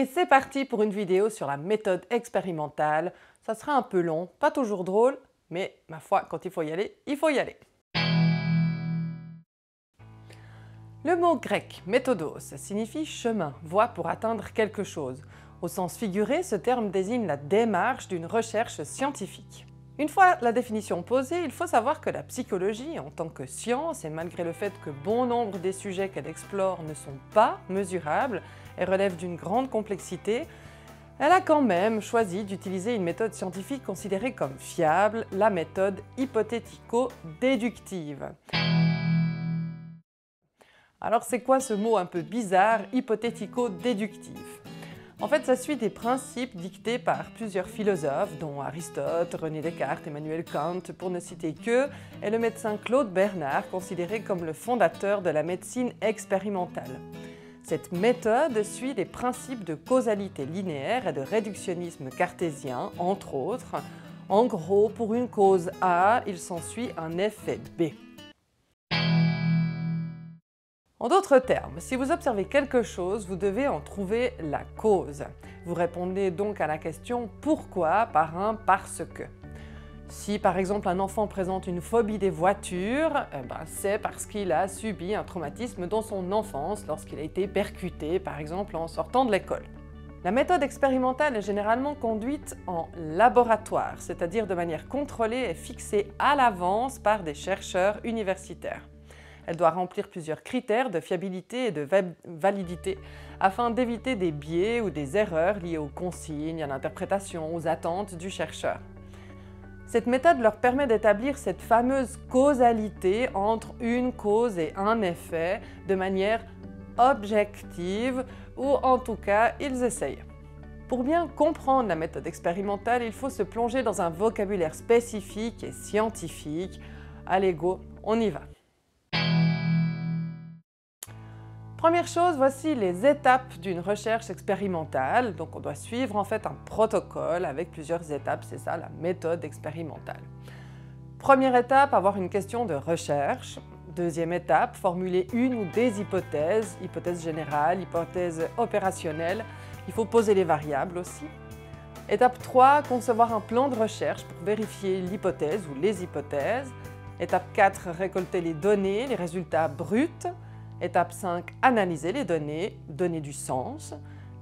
Et c'est parti pour une vidéo sur la méthode expérimentale. Ça sera un peu long, pas toujours drôle, mais ma foi, quand il faut y aller, il faut y aller. Le mot grec méthodos signifie chemin, voie pour atteindre quelque chose. Au sens figuré, ce terme désigne la démarche d'une recherche scientifique. Une fois la définition posée, il faut savoir que la psychologie, en tant que science, et malgré le fait que bon nombre des sujets qu'elle explore ne sont pas mesurables et relèvent d'une grande complexité, elle a quand même choisi d'utiliser une méthode scientifique considérée comme fiable, la méthode hypothético-déductive. Alors c'est quoi ce mot un peu bizarre, hypothético-déductif ? En fait, ça suit des principes dictés par plusieurs philosophes, dont Aristote, René Descartes, Emmanuel Kant, pour ne citer qu'eux, et le médecin Claude Bernard, considéré comme le fondateur de la médecine expérimentale. Cette méthode suit des principes de causalité linéaire et de réductionnisme cartésien, entre autres. En gros, pour une cause A, il s'ensuit un effet B. En d'autres termes, si vous observez quelque chose, vous devez en trouver la cause. Vous répondez donc à la question « pourquoi » par un « parce que ». Si par exemple un enfant présente une phobie des voitures, c'est parce qu'il a subi un traumatisme dans son enfance lorsqu'il a été percuté, par exemple en sortant de l'école. La méthode expérimentale est généralement conduite en laboratoire, c'est-à-dire de manière contrôlée et fixée à l'avance par des chercheurs universitaires. Elle doit remplir plusieurs critères de fiabilité et de validité afin d'éviter des biais ou des erreurs liées aux consignes, à l'interprétation, aux attentes du chercheur. Cette méthode leur permet d'établir cette fameuse causalité entre une cause et un effet de manière objective, ou en tout cas, ils essayent. Pour bien comprendre la méthode expérimentale, il faut se plonger dans un vocabulaire spécifique et scientifique. Allez go, on y va! Première chose, voici les étapes d'une recherche expérimentale. Donc on doit suivre en fait un protocole avec plusieurs étapes, c'est ça la méthode expérimentale. Première étape, avoir une question de recherche. Deuxième étape, formuler une ou des hypothèses, hypothèse générale, hypothèse opérationnelle. Il faut poser les variables aussi. Étape 3, concevoir un plan de recherche pour vérifier l'hypothèse ou les hypothèses. Étape 4, récolter les données, les résultats bruts. Étape 5, analyser les données, donner du sens.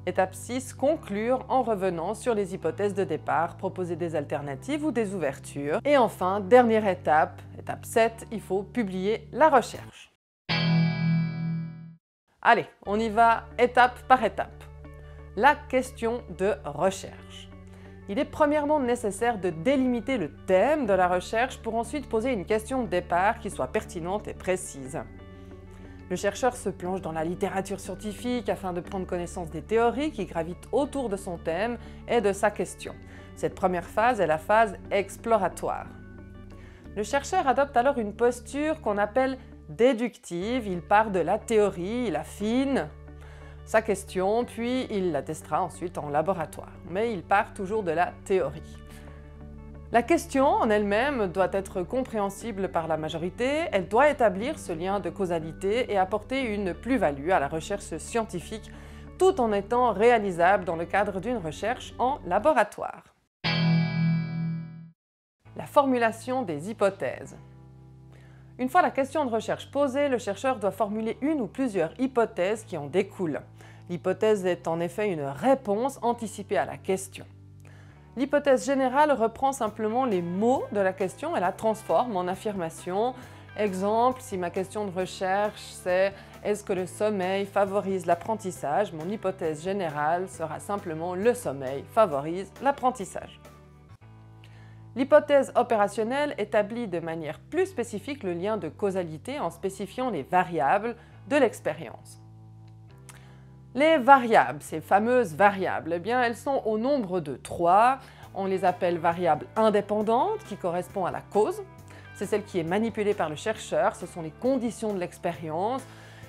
Étape 6, conclure en revenant sur les hypothèses de départ, proposer des alternatives ou des ouvertures. Et enfin, dernière étape, étape 7, il faut publier la recherche. Allez, on y va étape par étape. La question de recherche. Il est premièrement nécessaire de délimiter le thème de la recherche pour ensuite poser une question de départ qui soit pertinente et précise. Le chercheur se plonge dans la littérature scientifique afin de prendre connaissance des théories qui gravitent autour de son thème et de sa question. Cette première phase est la phase exploratoire. Le chercheur adopte alors une posture qu'on appelle déductive. Il part de la théorie, il affine sa question, puis il la testera ensuite en laboratoire. Mais il part toujours de la théorie. La question en elle-même doit être compréhensible par la majorité, elle doit établir ce lien de causalité et apporter une plus-value à la recherche scientifique, tout en étant réalisable dans le cadre d'une recherche en laboratoire. La formulation des hypothèses. Une fois la question de recherche posée, le chercheur doit formuler une ou plusieurs hypothèses qui en découlent. L'hypothèse est en effet une réponse anticipée à la question. L'hypothèse générale reprend simplement les mots de la question et la transforme en affirmation. Exemple, si ma question de recherche c'est « Est-ce que le sommeil favorise l'apprentissage ?» Mon hypothèse générale sera simplement « Le sommeil favorise l'apprentissage ». L'hypothèse opérationnelle établit de manière plus spécifique le lien de causalité en spécifiant les variables de l'expérience. Les variables, ces fameuses variables, eh bien, elles sont au nombre de 3. On les appelle variables indépendantes, qui correspondent à la cause. C'est celle qui est manipulée par le chercheur, ce sont les conditions de l'expérience.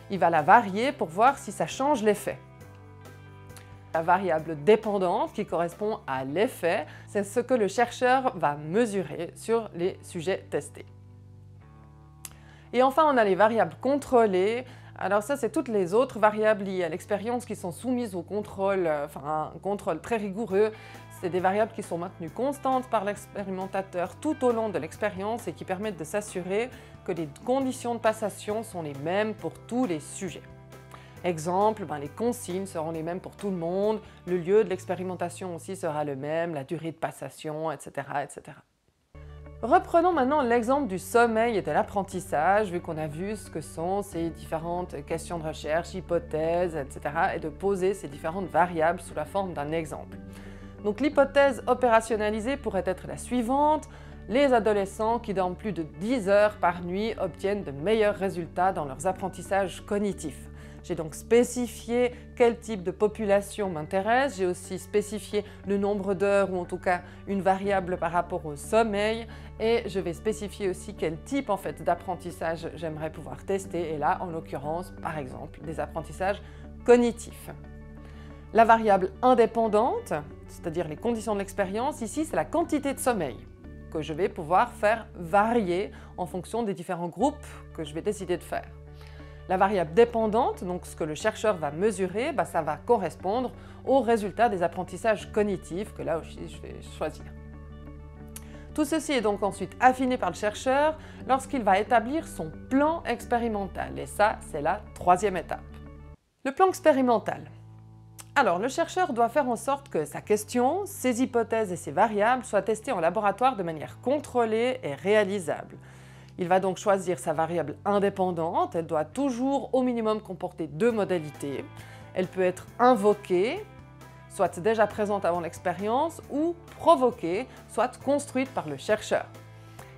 Il va la varier pour voir si ça change l'effet. La variable dépendante, qui correspond à l'effet, c'est ce que le chercheur va mesurer sur les sujets testés. Et enfin, on a les variables contrôlées, Alors ça, c'est toutes les autres variables liées à l'expérience qui sont soumises au contrôle, un contrôle très rigoureux. C'est des variables qui sont maintenues constantes par l'expérimentateur tout au long de l'expérience et qui permettent de s'assurer que les conditions de passation sont les mêmes pour tous les sujets. Exemple, les consignes seront les mêmes pour tout le monde, le lieu de l'expérimentation aussi sera le même, la durée de passation, etc., etc. Reprenons maintenant l'exemple du sommeil et de l'apprentissage, vu qu'on a vu ce que sont ces différentes questions de recherche, hypothèses, etc., et de poser ces différentes variables sous la forme d'un exemple. Donc l'hypothèse opérationnalisée pourrait être la suivante: les adolescents qui dorment plus de 10 heures par nuit obtiennent de meilleurs résultats dans leurs apprentissages cognitifs. J'ai donc spécifié quel type de population m'intéresse, j'ai aussi spécifié le nombre d'heures ou en tout cas une variable par rapport au sommeil et je vais spécifier aussi quel type d'apprentissage j'aimerais pouvoir tester et là en l'occurrence par exemple des apprentissages cognitifs. La variable indépendante, c'est-à-dire les conditions de l'expérience, ici c'est la quantité de sommeil que je vais pouvoir faire varier en fonction des différents groupes que je vais décider de faire. La variable dépendante, donc ce que le chercheur va mesurer, ça va correspondre aux résultats des apprentissages cognitifs que là aussi je vais choisir. Tout ceci est donc ensuite affiné par le chercheur lorsqu'il va établir son plan expérimental et ça c'est la troisième étape. Le plan expérimental. Alors le chercheur doit faire en sorte que sa question, ses hypothèses et ses variables soient testées en laboratoire de manière contrôlée et réalisable. Il va donc choisir sa variable indépendante, elle doit toujours au minimum comporter deux modalités. Elle peut être invoquée, soit déjà présente avant l'expérience, ou provoquée, soit construite par le chercheur.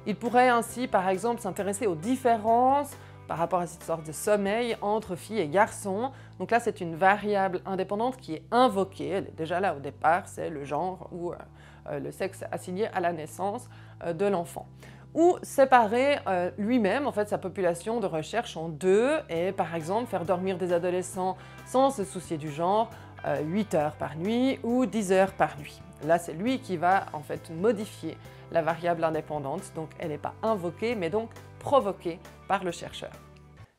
Il pourrait ainsi par exemple s'intéresser aux différences par rapport à cette sorte de sommeil entre filles et garçons. Donc là c'est une variable indépendante qui est invoquée, elle est déjà là au départ, c'est le genre ou le sexe assigné à la naissance de l'enfant. Ou séparer lui-même sa population de recherche en deux et par exemple faire dormir des adolescents sans se soucier du genre 8 heures par nuit ou 10 heures par nuit. Là c'est lui qui va modifier la variable indépendante, donc elle n'est pas invoquée mais donc provoquée par le chercheur.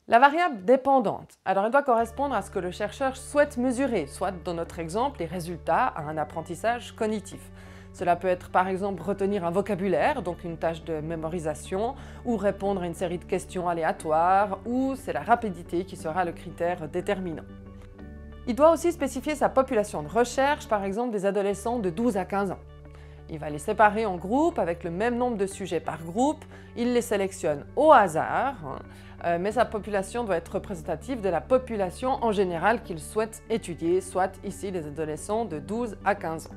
La variable dépendante, alors elle doit correspondre à ce que le chercheur souhaite mesurer, soit dans notre exemple les résultats à un apprentissage cognitif. Cela peut être par exemple retenir un vocabulaire, donc une tâche de mémorisation, ou répondre à une série de questions aléatoires, ou c'est la rapidité qui sera le critère déterminant. Il doit aussi spécifier sa population de recherche, par exemple des adolescents de 12 à 15 ans. Il va les séparer en groupes avec le même nombre de sujets par groupe, il les sélectionne au hasard, mais sa population doit être représentative de la population en général qu'il souhaite étudier, soit ici les adolescents de 12 à 15 ans.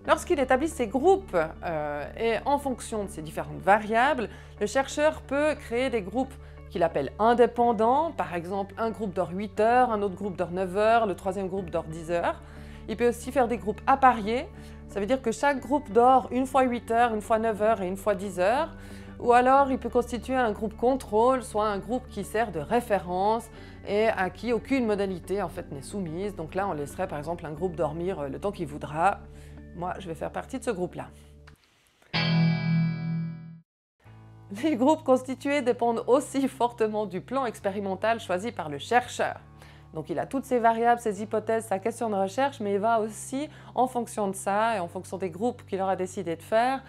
Lorsqu'il établit ces groupes et en fonction de ces différentes variables, le chercheur peut créer des groupes qu'il appelle indépendants, par exemple un groupe dort 8 heures, un autre groupe dort 9 heures, le troisième groupe dort 10 heures. Il peut aussi faire des groupes appariés, ça veut dire que chaque groupe dort une fois 8 heures, une fois 9 heures et une fois 10 heures. Ou alors il peut constituer un groupe contrôle, soit un groupe qui sert de référence et à qui aucune modalité n'est soumise. Donc là on laisserait par exemple un groupe dormir le temps qu'il voudra. Moi, je vais faire partie de ce groupe-là. Les groupes constitués dépendent aussi fortement du plan expérimental choisi par le chercheur. Donc il a toutes ses variables, ses hypothèses, sa question de recherche, mais il va aussi, en fonction de ça et en fonction des groupes qu'il aura décidé de faire,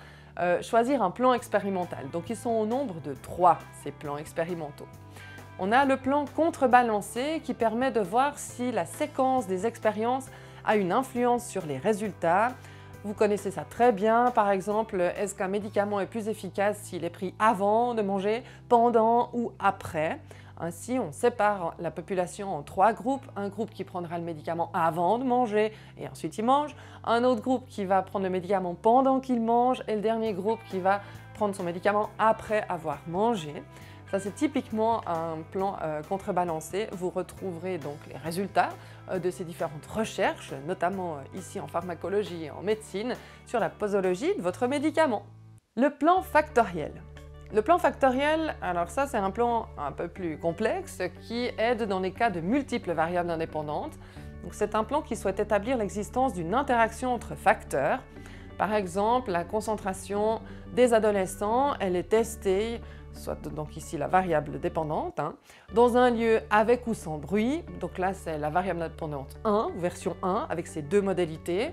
choisir un plan expérimental. Donc ils sont au nombre de 3, ces plans expérimentaux. On a le plan contrebalancé qui permet de voir si la séquence des expériences a une influence sur les résultats. Vous connaissez ça très bien, par exemple, est-ce qu'un médicament est plus efficace s'il est pris avant de manger, pendant ou après? Ainsi, on sépare la population en 3 groupes. Un groupe qui prendra le médicament avant de manger et ensuite il mange. Un autre groupe qui va prendre le médicament pendant qu'il mange et le dernier groupe qui va prendre son médicament après avoir mangé. Ça, c'est typiquement un plan contrebalancé. Vous retrouverez donc les résultats de ces différentes recherches, notamment ici en pharmacologie et en médecine, sur la posologie de votre médicament. Le plan factoriel. Le plan factoriel, alors ça c'est un plan un peu plus complexe qui aide dans les cas de multiples variables indépendantes. C'est un plan qui souhaite établir l'existence d'une interaction entre facteurs. Par exemple, la concentration des adolescents, elle est testée soit donc ici la variable dépendante, hein, dans un lieu avec ou sans bruit, donc là c'est la variable indépendante 1, version 1, avec ses deux modalités,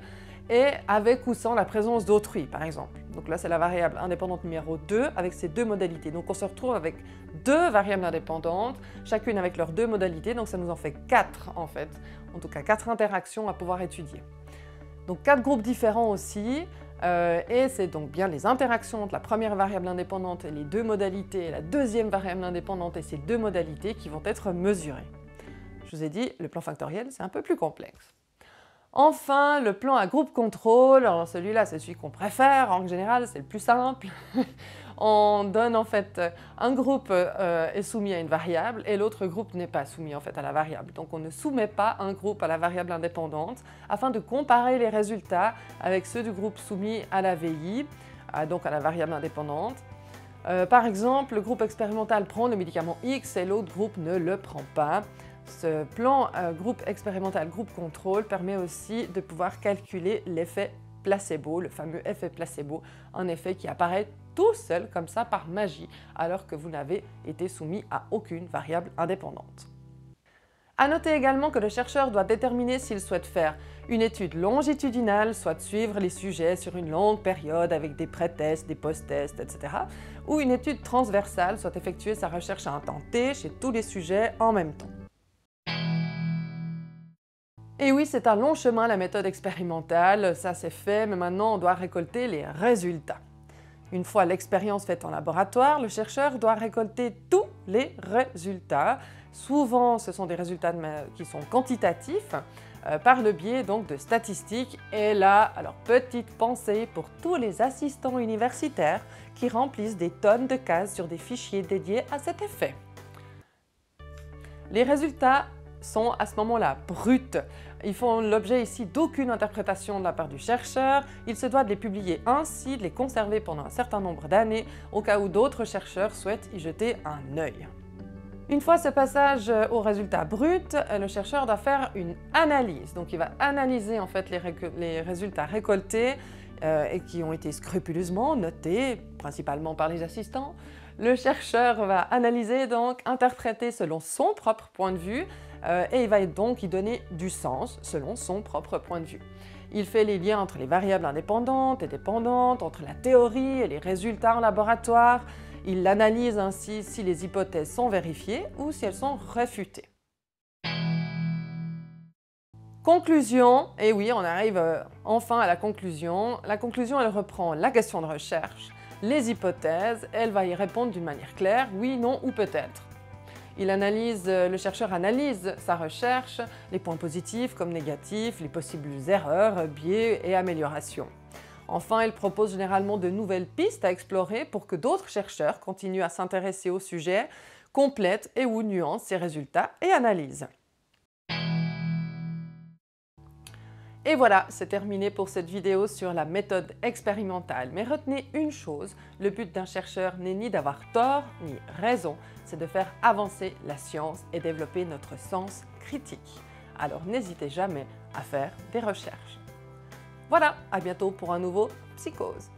et avec ou sans la présence d'autrui, par exemple. Donc là c'est la variable indépendante numéro 2, avec ses deux modalités. Donc on se retrouve avec deux variables indépendantes, chacune avec leurs deux modalités, donc ça nous en fait 4 en fait, en tout cas 4 interactions à pouvoir étudier. Donc 4 groupes différents aussi, et c'est donc bien les interactions entre la première variable indépendante et les deux modalités, et la deuxième variable indépendante et ses deux modalités qui vont être mesurées. Je vous ai dit, le plan factoriel, c'est un peu plus complexe. Enfin, le plan à groupe contrôle, alors celui-là, c'est celui qu'on préfère, en général, c'est le plus simple. On donne en fait, un groupe est soumis à une variable et l'autre groupe n'est pas soumis en fait à la variable. Donc on ne soumet pas un groupe à la variable indépendante afin de comparer les résultats avec ceux du groupe soumis à la VI, donc à la variable indépendante. Par exemple, le groupe expérimental prend le médicament X et l'autre groupe ne le prend pas. Ce plan groupe expérimental, groupe contrôle permet aussi de pouvoir calculer l'effet placebo, le fameux effet placebo, un effet qui apparaît tout seul comme ça par magie alors que vous n'avez été soumis à aucune variable indépendante. À noter également que le chercheur doit déterminer s'il souhaite faire une étude longitudinale, soit suivre les sujets sur une longue période avec des pré-tests, des post-tests, etc. ou une étude transversale, soit effectuer sa recherche à un temps T chez tous les sujets en même temps. Et oui, c'est un long chemin la méthode expérimentale, ça c'est fait, mais maintenant on doit récolter les résultats. Une fois l'expérience faite en laboratoire, le chercheur doit récolter tous les résultats. Souvent, ce sont des résultats qui sont quantitatifs, par le biais donc de statistiques. Et là, alors petite pensée pour tous les assistants universitaires qui remplissent des tonnes de cases sur des fichiers dédiés à cet effet. Les résultats sont à ce moment-là bruts. Ils font l'objet ici d'aucune interprétation de la part du chercheur. Il se doit de les publier ainsi, de les conserver pendant un certain nombre d'années, au cas où d'autres chercheurs souhaitent y jeter un œil. Une fois ce passage aux résultats bruts, le chercheur doit faire une analyse. Donc il va analyser en fait les résultats récoltés et qui ont été scrupuleusement notés, principalement par les assistants. Le chercheur va analyser, donc interpréter selon son propre point de vue et il va donc y donner du sens selon son propre point de vue. Il fait les liens entre les variables indépendantes et dépendantes, entre la théorie et les résultats en laboratoire. Il analyse ainsi si les hypothèses sont vérifiées ou si elles sont réfutées. Conclusion, et oui, on arrive enfin à la conclusion. La conclusion, elle reprend la question de recherche, les hypothèses, elle va y répondre d'une manière claire, oui, non ou peut-être. Le chercheur analyse sa recherche, les points positifs comme négatifs, les possibles erreurs, biais et améliorations. Enfin, il propose généralement de nouvelles pistes à explorer pour que d'autres chercheurs continuent à s'intéresser au sujet, complètent et ou nuancent ses résultats et analyses. Et voilà, c'est terminé pour cette vidéo sur la méthode expérimentale. Mais retenez une chose, le but d'un chercheur n'est ni d'avoir tort ni raison, c'est de faire avancer la science et développer notre sens critique. Alors n'hésitez jamais à faire des recherches. Voilà, à bientôt pour un nouveau Psychose.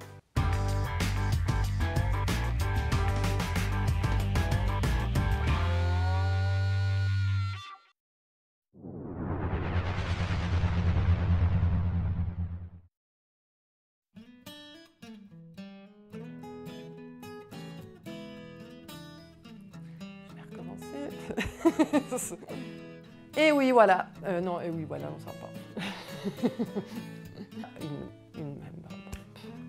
Et oui, voilà. Non, et oui, voilà, on s'en parle.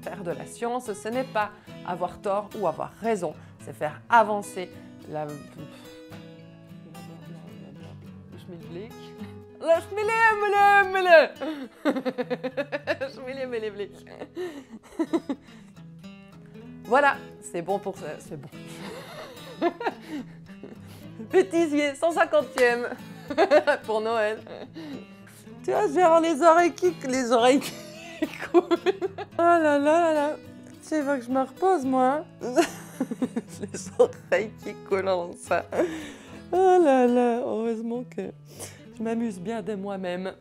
Faire de la science, ce n'est pas avoir tort ou avoir raison, c'est faire avancer la... Voilà, c'est bon pour ça, c'est bon. Bêtisier, 150e pour Noël. Tu vois, j'ai les oreilles qui coulent. Oh là là là là. Tu veux que je me repose, moi? Les oreilles qui coulent en ça. Oh là là, heureusement que je m'amuse bien de moi-même.